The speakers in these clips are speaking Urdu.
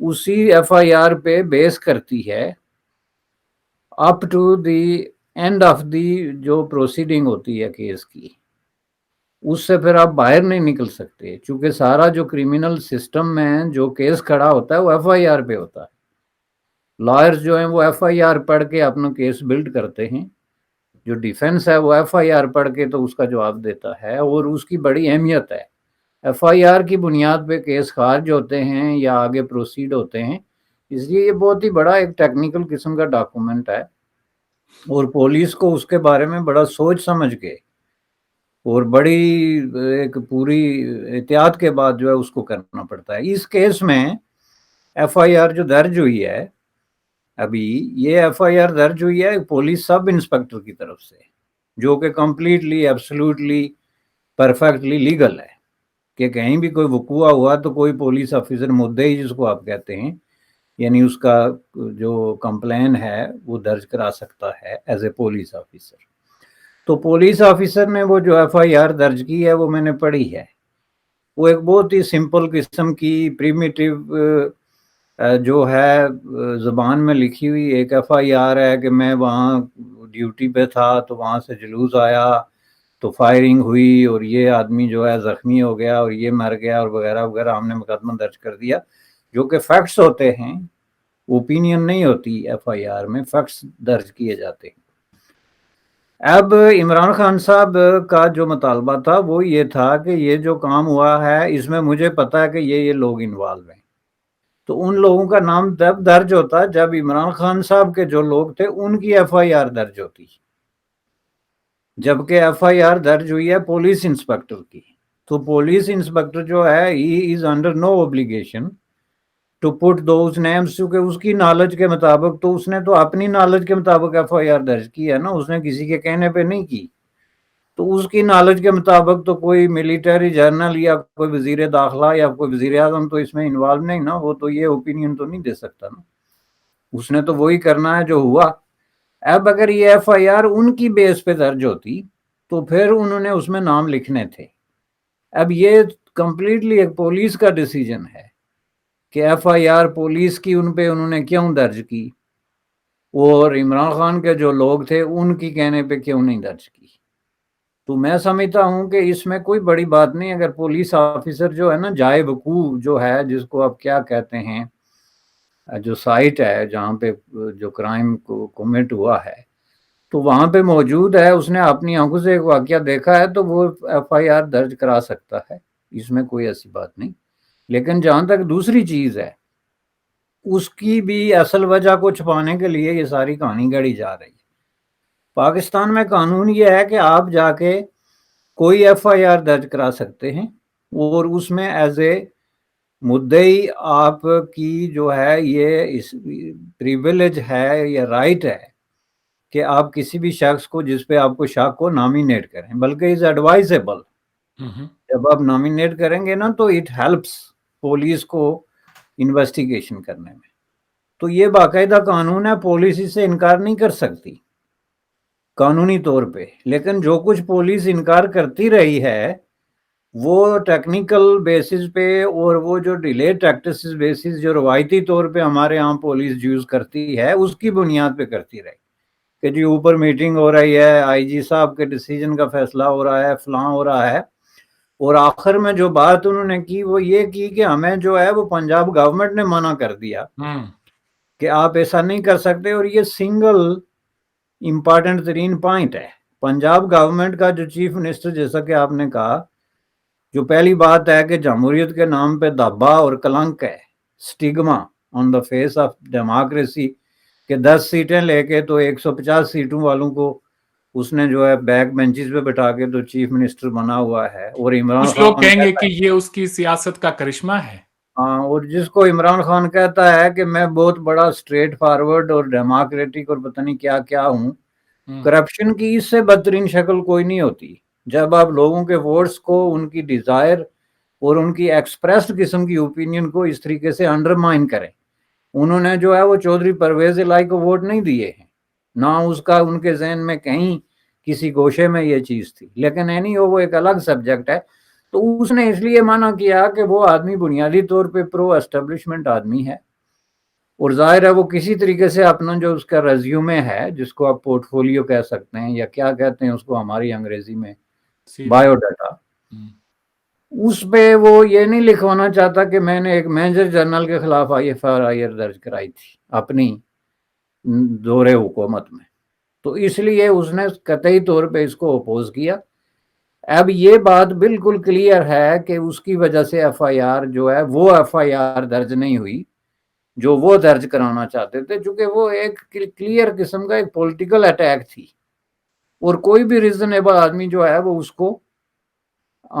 اسی ایف آئی آر پہ بیس کرتی ہے up to the end of the جو پروسیڈنگ ہوتی ہے کیس کی، اس سے پھر آپ باہر نہیں نکل سکتے، چونکہ سارا جو کرمنل سسٹم میں جو کیس کھڑا ہوتا ہے وہ ایف آئی آر پہ ہوتا ہے۔ لائرز جو ہیں وہ ایف آئی آر پڑھ کے اپنا کیس بلڈ کرتے ہیں، جو ڈیفینس ہے وہ ایف آئی آر پڑھ کے تو اس کا جواب دیتا ہے، اور اس کی بڑی اہمیت ہے۔ ایف آئی آر کی بنیاد پہ کیس خارج ہوتے ہیں یا آگے پروسیڈ ہوتے ہیں، اس لیے یہ بہت ہی بڑا ایک ٹیکنیکل قسم کا ڈاکومنٹ ہے، اور پولیس کو اس کے بارے میں بڑا سوچ سمجھ کے اور بڑی ایک پوری احتیاط کے بعد جو ہے اس کو کرنا پڑتا ہے۔ اس کیس میں ایف آئی آر جو درج ہوئی ہے ابھی، یہ ایف آئی آر درج ہوئی ہے پولیس سب انسپیکٹر کی طرف سے، جو کہ کمپلیٹلی ایبسلوٹلی پرفیکٹلی لیگل ہے، کہ کہیں بھی کوئی وقوع ہوا تو کوئی پولیس آفیسر مدعی جس کو آپ کہتے ہیں، یعنی اس کا جو کمپلین ہے وہ درج کرا سکتا ہے ایز اے پولیس آفیسر۔ تو پولیس آفیسر نے وہ جو ایف آئی آر درج کی ہے وہ میں نے پڑھی ہے، وہ ایک بہت ہی سمپل قسم کی پریمیٹیو جو ہے زبان میں لکھی ہوئی ایک ایف آئی آر ہے کہ میں وہاں ڈیوٹی پہ تھا تو وہاں سے جلوس آیا تو فائرنگ ہوئی اور یہ آدمی جو ہے زخمی ہو گیا اور یہ مر گیا اور وغیرہ وغیرہ، ہم نے مقدمہ درج کر دیا، جو کہ فیکٹس ہوتے ہیں، اوپینین نہیں ہوتی ایف آئی آر میں، فیکٹس درج کیے جاتے ہیں۔ اب عمران خان صاحب کا جو مطالبہ تھا وہ یہ تھا کہ یہ جو کام ہوا ہے اس میں مجھے پتا ہے کہ یہ لوگ انوالو ہیں، تو ان لوگوں کا نام تب درج ہوتا جب عمران خان صاحب کے جو لوگ تھے ان کی ایف آئی آر درج ہوتی، جبکہ ایف آئی آر درج ہوئی ہے پولیس انسپیکٹر کی، تو پولیس انسپیکٹر جو ہے he is under no obligation to put those names, کیونکہ اس کی نالج کے مطابق تو اس نے تو اپنی نالج کے مطابق ایف آئی آر درج کی ہے نا، اس نے کسی کے کہنے پہ نہیں کی، تو اس کی نالج کے مطابق تو کوئی ملٹری جرنل یا کوئی وزیر داخلہ یا کوئی وزیر اعظم تو اس میں انوالو نہیں نا، وہ تو یہ اوپینین تو نہیں دے سکتا نا، اس نے تو وہی کرنا ہے جو ہوا۔ اب اگر یہ ایف آئی آر ان کی بیس پہ درج ہوتی تو پھر انہوں نے اس میں نام لکھنے تھے۔ اب یہ کمپلیٹلی ایک پولیس کا ڈیسیجن ہے کہ ایف آئی آر پولیس کی ان پہ انہوں نے کیوں درج کی، اور عمران خان کے جو لوگ تھے ان کی کہنے پہ کیوں نہیں درج کی۔ تو میں سمجھتا ہوں کہ اس میں کوئی بڑی بات نہیں، اگر پولیس آفیسر جو ہے نا جائے وقوع جو ہے، جس کو آپ کیا کہتے ہیں، جو سائٹ ہے جہاں پہ جو کرائم کو کمٹ ہوا ہے تو وہاں پہ موجود ہے، اس نے اپنی آنکھوں سے ایک واقعہ دیکھا ہے تو وہ ایف آئی آر درج کرا سکتا ہے، اس میں کوئی ایسی بات نہیں۔ لیکن جہاں تک دوسری چیز ہے، اس کی بھی اصل وجہ کو چھپانے کے لیے یہ ساری کہانی گڑھی جا رہی ہے۔ پاکستان میں قانون یہ ہے کہ آپ جا کے کوئی ایف آئی آر درج کرا سکتے ہیں، اور اس میں ایز اے مدعی آپ کی جو ہے یہ پریویلیج ہے یا رائٹ ہے کہ آپ کسی بھی شخص کو جس پہ آپ کو شک کو نامینیٹ کریں، بلکہ از ایڈوائزیبل، جب آپ نامینیٹ کریں گے نا تو اٹ ہیلپس پولیس کو انویسٹیگیشن کرنے میں، تو یہ باقاعدہ قانون ہے، پولیس اس سے انکار نہیں کر سکتی قانونی طور پہ۔ لیکن جو کچھ پولیس انکار کرتی رہی ہے وہ ٹیکنیکل بیسس پہ اور وہ جو ڈیلے ٹیکٹس بیسس جو روایتی طور پہ ہمارے ہاں پولیس یوز کرتی ہے اس کی بنیاد پہ کرتی رہی، کہ جی اوپر میٹنگ ہو رہی ہے، آئی جی صاحب کے ڈیسیجن کا فیصلہ ہو رہا ہے، فلاں ہو رہا ہے، اور آخر میں جو بات انہوں نے کی وہ یہ کی کہ ہمیں جو ہے وہ پنجاب گورنمنٹ نے منع کر دیا کہ آپ ایسا نہیں کر سکتے، اور یہ سنگل امپارٹنٹ ترین پوائنٹ ہے۔ پنجاب گورنمنٹ کا جو چیف منسٹر، جیسا کہ آپ نے کہا، جو پہلی بات ہے کہ جمہوریت کے نام پہ دھبا اور کلنک ہے، stigma on the face of democracy, کہ 10 سیٹیں لے کے تو 150 سیٹوں والوں کو اس نے جو ہے بیک بینچز پہ بٹھا کے تو چیف منسٹر بنا ہوا ہے، اور عمران کچھ لوگ خان کہیں گے کہتا کہ ہے، یہ اس کی سیاست کا کرشمہ ہے۔ ہاں، اور جس کو عمران خان کہتا ہے کہ میں بہت بڑا اسٹریٹ فارورڈ اور ڈیموکریٹک اور پتہ نہیں کیا کیا ہوں، کرپشن کی اس سے بدترین شکل کوئی نہیں ہوتی جب آپ لوگوں کے ووٹس کو، ان کی ڈیزائر اور ان کی ایکسپریسڈ قسم کی اوپینین کو اس طریقے سے انڈرمائن کریں۔ انہوں نے جو ہے وہ چودھری پرویز الہی کو ووٹ نہیں دیے ہیں، نہ اس کا ان کے ذہن میں کہیں کسی گوشے میں یہ چیز تھی، لیکن اینی وہ ایک الگ سبجیکٹ ہے۔ تو اس نے اس لیے منع کیا کہ وہ آدمی بنیادی طور پہ پرو اسٹیبلشمنٹ آدمی ہے، اور ظاہر ہے وہ کسی طریقے سے اپنا جو اس کا ریزیومے ہے، جس کو آپ پورٹ فولیو کہہ سکتے ہیں یا کیا کہتے ہیں اس کو ہماری انگریزی میں، بایو ڈاٹا، اس پہ وہ یہ نہیں لکھوانا چاہتا کہ میں نے ایک میجر جنرل کے خلاف IFR درج کرائی تھی اپنی دور حکومت میں، تو اس لیے اس نے قطعی طور پہ اس کو اپوز کیا۔ اب یہ بات بالکل کلیئر ہے کہ اس کی وجہ سے FIR جو ہے وہ FIR درج نہیں ہوئی جو وہ درج کرانا چاہتے تھے، چونکہ وہ ایک کلیئر قسم کا ایک پولیٹیکل اٹیک تھی، اور کوئی بھی ریزنیبل آدمی جو ہے وہ اس کو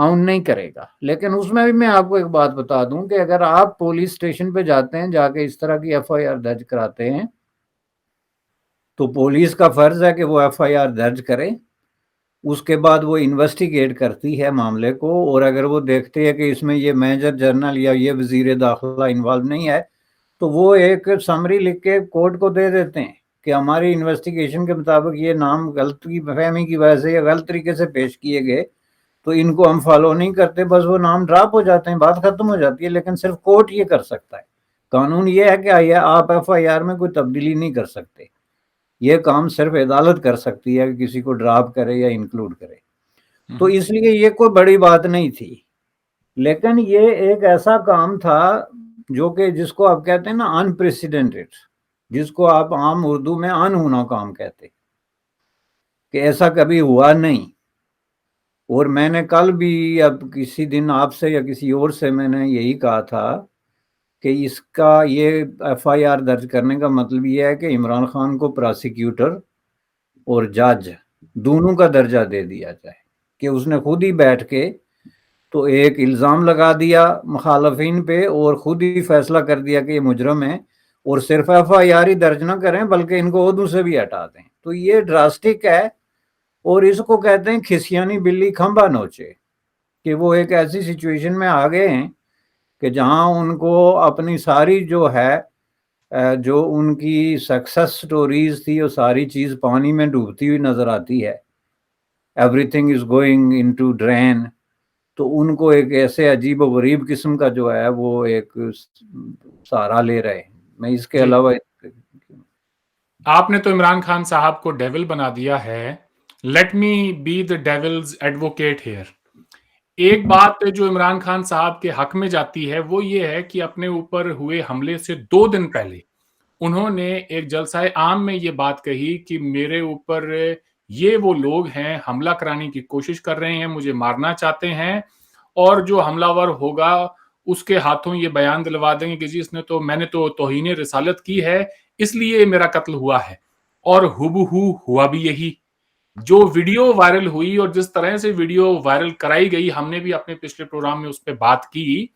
آن نہیں کرے گا۔ لیکن اس میں بھی میں آپ کو ایک بات بتا دوں کہ اگر آپ پولیس اسٹیشن پہ جاتے ہیں، جا کے اس طرح کی FIR درج کراتے ہیں، تو پولیس کا فرض ہے کہ وہ FIR درج کرے، اس کے بعد وہ انویسٹیگیٹ کرتی ہے معاملے کو، اور اگر وہ دیکھتے ہیں کہ اس میں یہ میجر جنرل یا یہ وزیر داخلہ انوالو نہیں ہے، تو وہ ایک سمری لکھ کے کورٹ کو دے دیتے ہیں کہ ہماری انویسٹیگیشن کے مطابق یہ نام غلطی فہمی کی وجہ سے یا غلط طریقے سے پیش کیے گئے، تو ان کو ہم فالو نہیں کرتے، بس وہ نام ڈراپ ہو جاتے ہیں، بات ختم ہو جاتی ہے۔ لیکن صرف کورٹ یہ کر سکتا ہے، قانون یہ ہے کہ آپ FIR میں کوئی تبدیلی نہیں کر سکتے، یہ کام صرف عدالت کر سکتی ہے کہ کسی کو ڈراپ کرے یا انکلوڈ کرے، تو اس لیے یہ کوئی بڑی بات نہیں تھی۔ لیکن یہ ایک ایسا کام تھا جو کہ جس کو آپ کہتے ہیں نا انپریسیڈنٹڈ، جس کو آپ عام اردو میں انہونا کام کہتے، کہ ایسا کبھی ہوا نہیں۔ اور میں نے کل بھی اب کسی دن آپ سے یا کسی اور سے میں نے یہی کہا تھا کہ اس کا یہ FIR درج کرنے کا مطلب یہ ہے کہ عمران خان کو پراسیکیوٹر اور جج دونوں کا درجہ دے دیا جائے، کہ اس نے خود ہی بیٹھ کے تو ایک الزام لگا دیا مخالفین پہ اور خود ہی فیصلہ کر دیا کہ یہ مجرم ہے، اور صرف FIR ہی درج نہ کریں بلکہ ان کو عہدوں سے بھی ہٹا دیں۔ تو یہ ڈراسٹک ہے، اور اس کو کہتے ہیں کھسیانی بلی کھمبا نوچے، کہ وہ ایک ایسی سچویشن میں آ گئے ہیں کہ جہاں ان کو اپنی ساری جو ہے جو ان کی سکسس سٹوریز تھی وہ ساری چیز پانی میں ڈوبتی ہوئی نظر آتی ہے، everything is going into drain, تو ان کو ایک ایسے عجیب و غریب قسم کا جو ہے وہ ایک سہارا لے رہے ہیں۔ میں اس کے علاوہ آپ نے تو عمران خان صاحب کو ڈیول بنا دیا ہے، let me be the devil's advocate here. ایک بات جو عمران خان صاحب کے حق میں جاتی ہے وہ یہ ہے کہ اپنے اوپر ہوئے حملے سے 2 دن پہلے انہوں نے ایک جلسہ عام میں یہ بات کہی کہ میرے اوپر یہ وہ لوگ ہیں حملہ کرانے کی کوشش کر رہے ہیں، مجھے مارنا چاہتے ہیں، اور جو حملہ ور ہوگا اس کے ہاتھوں یہ بیان دلوا دیں گے کہ جی میں نے تو توہین رسالت کی ہے اس لیے میرا قتل ہوا ہے۔ اور ہبہو ہوا بھی یہی، جو ویڈیو وائرل ہوئی اور جس طرح سے ویڈیو وائرل کرائی گئی، ہم نے بھی اپنے پچھلے پروگرام میں اس پہ بات کی،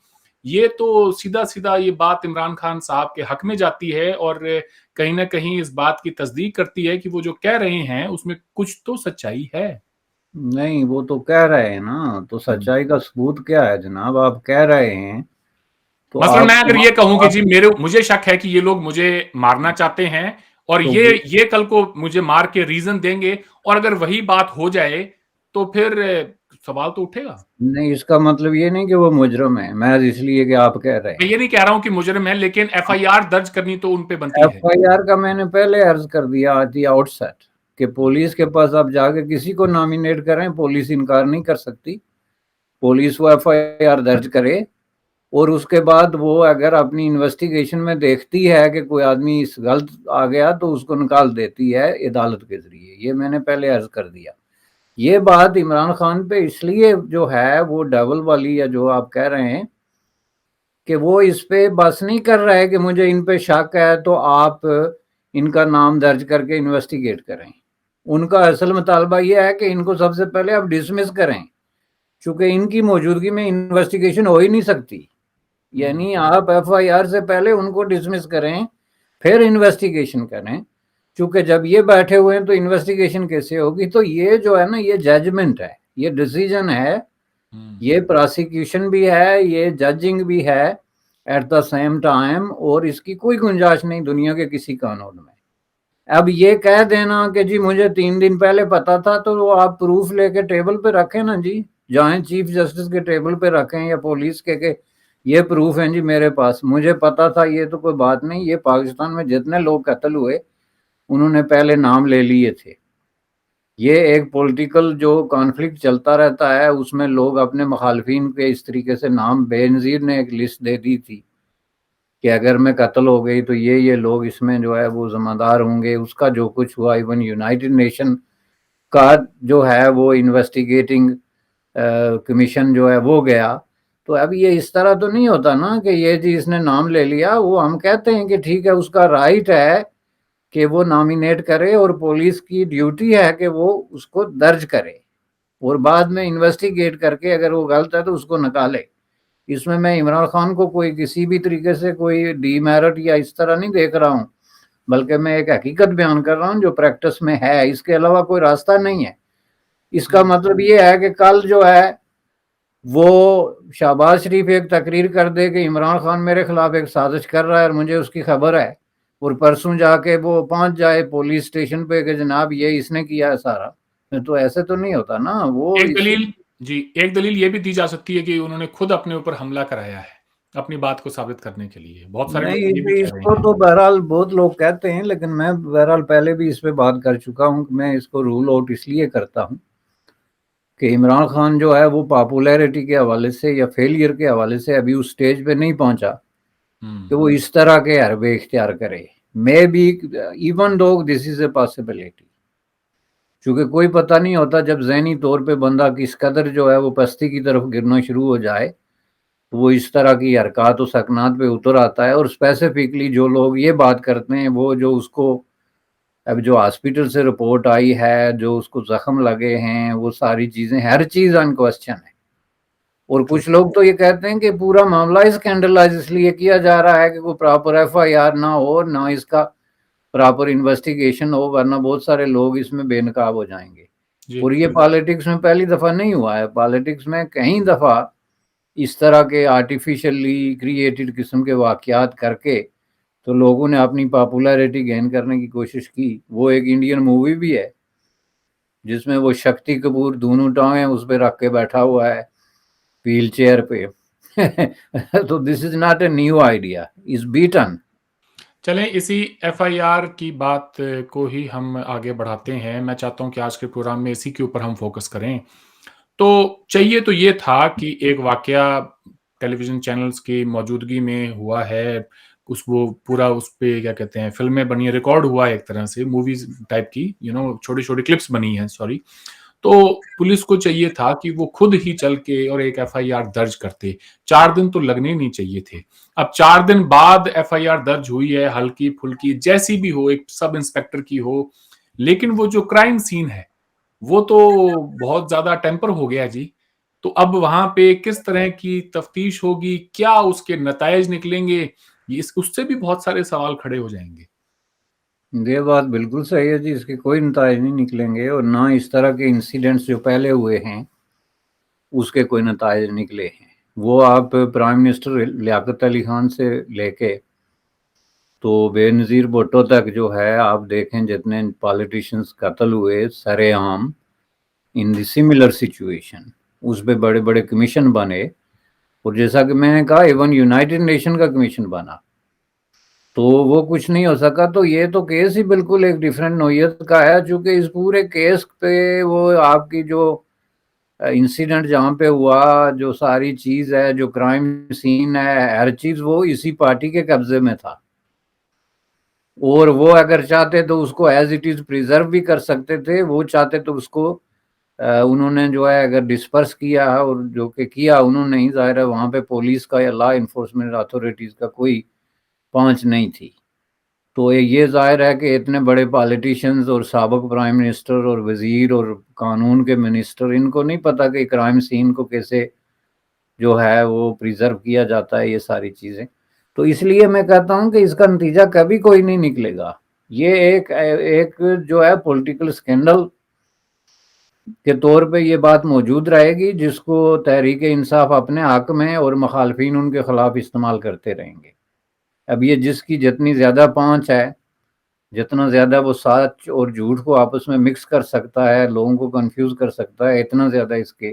یہ تو سیدھا سیدھا یہ بات عمران خان صاحب کے حق میں جاتی ہے، اور کہیں نہ کہیں اس بات کی تصدیق کرتی ہے کہ وہ جو کہہ رہے ہیں اس میں کچھ تو سچائی ہے۔ نہیں، وہ تو کہہ رہے ہیں نا، تو سچائی کا ثبوت کیا ہے جناب؟ آپ کہہ رہے ہیں تو مثلا آپ میں اگر یہ کہوں کہ جی مجھے شک ہے کہ یہ لوگ مجھے مارنا چاہتے ہیں اور تو یہ کل کو مجھے مار کے ریزن دیں گے، اور اگر وہی بات ہو جائے تو پھر سوال تو اٹھے گا۔ نہیں، اس کا مطلب یہ نہیں کہ وہ مجرم ہے، میں اس لیے کہ آپ کہہ رہے میں ہیں۔ یہ نہیں کہہ رہا ہوں کہ مجرم ہے، لیکن FIR درج کرنی تو ان پہ بنتی ہے۔ FIR کا میں نے پہلے عرض کر دیا آتی آؤٹ سیٹ کہ پولیس کے پاس آپ جا کے کسی کو نامینیٹ کریں، پولیس انکار نہیں کر سکتی، پولیس وہ FIR درج کرے، اور اس کے بعد وہ اگر اپنی انویسٹیگیشن میں دیکھتی ہے کہ کوئی آدمی اس غلط آ گیا تو اس کو نکال دیتی ہے عدالت کے ذریعے۔ یہ میں نے پہلے عرض کر دیا۔ یہ بات عمران خان پہ اس لیے جو ہے وہ ڈبل والی یا جو آپ کہہ رہے ہیں کہ وہ اس پہ بس نہیں کر رہے کہ مجھے ان پہ شک ہے تو آپ ان کا نام درج کر کے انویسٹیگیٹ کریں۔ ان کا اصل مطالبہ یہ ہے کہ ان کو سب سے پہلے آپ ڈسمس کریں، چونکہ ان کی موجودگی میں انویسٹیگیشن ہو ہی نہیں سکتی، یعنی آپ FIR سے پہلے ان کو ڈسمس کریں پھر انویسٹیگیشن کریں، چونکہ جب یہ بیٹھے ہوئے ہیں تو انویسٹیگیشن کیسے ہوگی؟ تو یہ جو ہے نا یہ ججمنٹ ہے، یہ ڈیسیجن ہے، یہ پراسیکیوشن بھی ہے، یہ ججنگ بھی ہے ایٹ دا سیم ٹائم، اور اس کی کوئی گنجائش نہیں دنیا کے کسی قانون میں۔ اب یہ کہہ دینا کہ جی مجھے 3 دن پہلے پتا تھا، تو وہ آپ پروف لے کے ٹیبل پہ رکھیں نا جی، جائیں چیف جسٹس کے ٹیبل پہ رکھیں یا پولیس کے کہ یہ پروف ہیں جی میرے پاس، مجھے پتا تھا، یہ تو کوئی بات نہیں. یہ پاکستان میں جتنے لوگ قتل ہوئے انہوں نے پہلے نام لے لیے تھے. یہ ایک پولیٹیکل جو کانفلکٹ چلتا رہتا ہے، اس میں لوگ اپنے مخالفین کے اس طریقے سے نام، بے نظیر نے ایک لسٹ دے دی تھی کہ اگر میں قتل ہو گئی تو یہ لوگ اس میں جو ہے وہ ذمہ دار ہوں گے. اس کا جو کچھ ہوا، ایون یونائٹڈ نیشن کا جو ہے وہ انویسٹیگیٹنگ کمیشن جو ہے وہ گیا. تو اب یہ اس طرح تو نہیں ہوتا نا کہ یہ جی اس نے نام لے لیا. وہ ہم کہتے ہیں کہ ٹھیک ہے، اس کا رائٹ ہے کہ وہ نامینیٹ کرے، اور پولیس کی ڈیوٹی ہے کہ وہ اس کو درج کرے اور بعد میں انویسٹیگیٹ کر کے اگر وہ غلط ہے تو اس کو نکالے. اس میں عمران خان کو کوئی کسی بھی طریقے سے کوئی ڈی میرٹ یا اس طرح نہیں دیکھ رہا ہوں، بلکہ میں ایک حقیقت بیان کر رہا ہوں جو پریکٹس میں ہے. اس کے علاوہ کوئی راستہ نہیں ہے. اس کا مطلب یہ ہے کہ کل جو ہے وہ شہباز شریف ایک تقریر کر دے کہ عمران خان میرے خلاف ایک سازش کر رہا ہے اور مجھے اس کی خبر ہے، اور پرسوں جا کے وہ پہنچ جائے پولیس اسٹیشن پہ کہ جناب یہ اس نے کیا ہے سارا. تو ایسے تو نہیں ہوتا نا. وہ ایک دلیل یہ بھی دی جا سکتی ہے کہ انہوں نے خود اپنے اوپر حملہ کرایا ہے اپنی بات کو ثابت کرنے کے لیے. بہت سارے لوگ یہ بھی نہیں، کہہ اس رہے کو ہیں. تو بہرحال بہت لوگ کہتے ہیں، لیکن میں بہرحال پہلے بھی اس پہ بات کر چکا ہوں کہ میں اس کو رول آؤٹ اس لیے کرتا ہوں کہ عمران خان جو ہے وہ پاپولیرٹی کے حوالے سے یا فیلئر کے حوالے سے ابھی اس سٹیج پہ نہیں پہنچا کہ وہ اس طرح کے حربے اختیار کرے. Maybe even though this is a possibility, چونکہ کوئی پتہ نہیں ہوتا جب ذہنی طور پہ بندہ کس قدر جو ہے وہ پستی کی طرف گرنا شروع ہو جائے تو وہ اس طرح کی حرکات و سکنات پہ اتر آتا ہے. اور اسپیسیفکلی جو لوگ یہ بات کرتے ہیں وہ جو اس کو اب جو ہاسپٹل سے رپورٹ آئی ہے، جو اس کو زخم لگے ہیں، وہ ساری چیزیں، ہر چیز ان کوسچن ہے. اور کچھ لوگ تو یہ کہتے ہیں کہ پورا معاملہ اسکینڈلائز اس لیے کیا جا رہا ہے کہ کوئی پراپر ایف آئی آر نہ ہو، نہ اس کا پراپر انویسٹیگیشن ہو، ورنہ بہت سارے لوگ اس میں بے نقاب ہو جائیں گے. اور یہ پالیٹکس میں پہلی دفعہ نہیں ہوا ہے. پالیٹکس میں کئی دفعہ اس طرح کے آرٹیفیشلی کریٹڈ قسم کے واقعات کر کے تو لوگوں نے اپنی پاپولیرٹی گین کرنے کی کوشش کی. وہ ایک انڈین مووی بھی ہے جس میں وہ شکتی کپور دونوں ٹانگیں اس پہ رکھ کے بیٹھا ہوا ہے ویل چیئر پہ. تو this is not a new idea, is beaten. چلیں اسی ایف آئی آر کی بات کو ہی ہم آگے بڑھاتے ہیں. میں چاہتا ہوں کہ آج کے پروگرام میں اسی کے اوپر ہم فوکس کریں. تو چاہیے تو یہ تھا کہ ایک واقعہ ٹیلی ویژن چینلز کی موجودگی میں ہوا ہے، وہ پورا اس پہ کیا کہتے ہیں فلمیں بنی، ریکارڈ ہوا ہے ایک طرح سے موویز ٹائپ کی، چھوٹی چھوٹی کلپس بنی ہیں. سوری، تو پولیس کو چاہیے تھا کہ وہ خود ہی چل کے اور ایک ایف آئی آر درج کرتے. 4 دن تو لگنے نہیں چاہیے تھے. اب 4 دن بعد ایف آئی آر درج ہوئی ہے، ہلکی پھلکی جیسی بھی ہو، ایک سب انسپیکٹر کی ہو، لیکن وہ جو کرائم سین ہے وہ تو بہت زیادہ ٹیمپر ہو گیا جی. تو اب وہاں پہ کس طرح کی تفتیش ہوگی، کیا اس کے نتائج نکلیں گے، اس سے بھی بہت سارے سوال کھڑے ہو جائیں گے. یہ بات بالکل صحیح ہے جی، اس کے کوئی نتائج نہیں نکلیں گے، اور نہ اس طرح کے انسیڈنٹس جو پہلے ہوئے ہیں اس کے کوئی نتائج نکلے ہیں. وہ آپ پرائم منسٹر لیاقت علی خان سے لے کے تو بے نظیر بھٹو تک جو ہے، آپ دیکھیں جتنے پالیٹیشنز قتل ہوئے سرے عام ان دی سملر سچویشن، اس پہ بڑے بڑے کمیشن بنے. اور جیسا کہ میں نے کہا ایون یونائٹڈ نیشن کا کمیشن بنا تو وہ کچھ نہیں ہو سکا. تو یہ تو کیس ہی بالکل ایک ڈیفرنٹ نوعیت کا ہے، چونکہ اس پورے کیس پہ وہ آپ کی جو انسیڈنٹ جہاں پہ ہوا، جو ساری چیز ہے، جو کرائم سین ہے، ہر چیز وہ اسی پارٹی کے قبضے میں تھا. اور وہ اگر چاہتے تو اس کو ایز اٹ از پریزرو بھی کر سکتے تھے. وہ چاہتے تو اس کو انہوں نے جو ہے اگر ڈسپرس کیا، اور جو کہ کیا انہوں نے ہی، ظاہر ہے وہاں پہ پولیس کا یا لا انفورسمنٹ اتھارٹیز کا کوئی پانچ نہیں تھی. تو یہ ظاہر ہے کہ اتنے بڑے پالیٹیشنز اور سابق پرائم منسٹر اور وزیر اور قانون کے منسٹر، ان کو نہیں پتا کہ کرائم سین کو کیسے جو ہے وہ پریزرو کیا جاتا ہے، یہ ساری چیزیں. تو اس لیے میں کہتا ہوں کہ اس کا نتیجہ کبھی کوئی نہیں نکلے گا. یہ ایک جو ہے پولیٹیکل سکینڈل کے طور پہ یہ بات موجود رہے گی، جس کو تحریک انصاف اپنے حق میں اور مخالفین ان کے خلاف استعمال کرتے رہیں گے. اب یہ جس کی جتنی زیادہ پانچ ہے، جتنا زیادہ وہ سچ اور جھوٹ کو آپس میں مکس کر سکتا ہے، لوگوں کو کنفیوز کر سکتا ہے، اتنا زیادہ اس کے